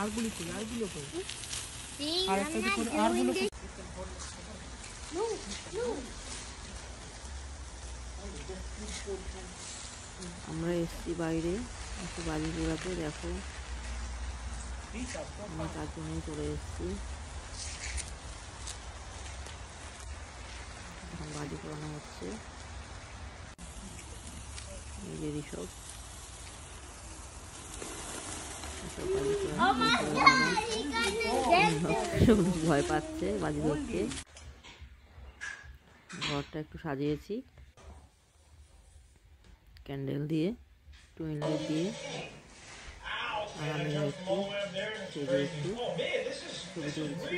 আরগুলো কই আরগুলো কই আর একটা যে করে আরগুলো আমরা এসছি বাইরে একটু বাজি পোড়াতে। দেখো আমরা 4 জনেই চলে এসছি। এখন বাজি পোড়ানো হচ্ছে। এই যে ঋষভ ভয় পাচ্ছে বাজি ধরতে। ঘরটা একটু সাজিয়েছি ক্যান্ডেল দিয়ে, টুইন লাইট দিয়ে। আর আমি একটু সেজে একটু ছবি তুলছি।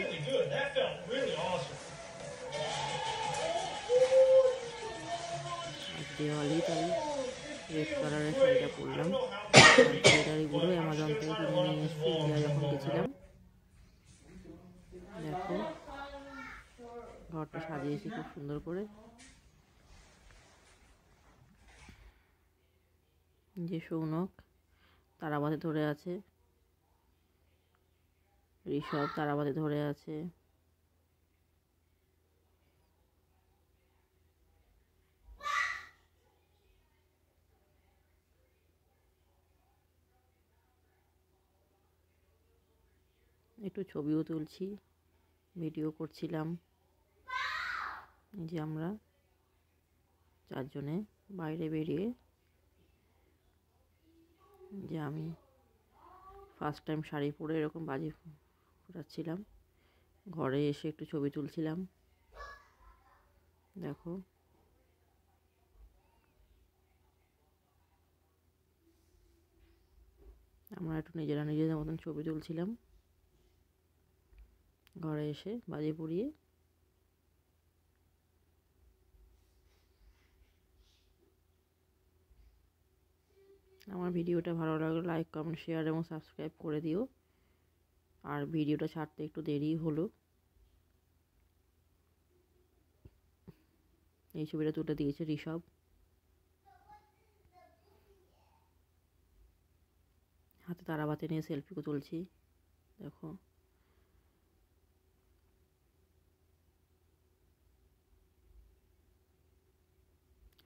আজ দেওয়ালি, তাই রেড কালারের শাড়িটা পরলাম। চুড়িদারিগুলো অ্যামাজন থেকে কিনে নিয়ে এসেছি ইন্ডিয়া যখন গেছিলাম। দেখো ঘরটা সাজিয়েছি খুব সুন্দর করে। যে সৌনক তারাবাতে ধরে আছে, ঋষভ তারাবাতে ধরে আছে। একটু ছবিও তুলছি, ভিডিও করছিলাম। যে আমরা 4 জনে বাইরে বেরিয়ে, যে আমি ফার্স্ট টাইম শাড়ি পরে এরকম বাজি ফোটাচ্ছিলাম। ঘরে এসে একটু ছবি তুলছিলাম। দেখো আমরা একটু নিজেদের মতন ছবি তুলছিলাম ঘরে এসে বাজি পুড়িয়ে। আমার ভিডিওটা ভালো লাগলে লাইক, কমেন্ট, শেয়ার এবং সাবস্ক্রাইব করে দিও। আর ভিডিওটা ছাড়তে একটু দেরি হলো। এই ছবিটা তুলে দিয়েছে ঋষভ। হাতে তারাবাতি নিয়ে সেলফিও তুলছি। দেখো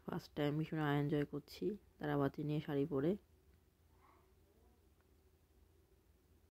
ফার্স্ট টাইম ভীষণ এনজয় করছি তারাবাতি নিয়ে শাড়ি পরে।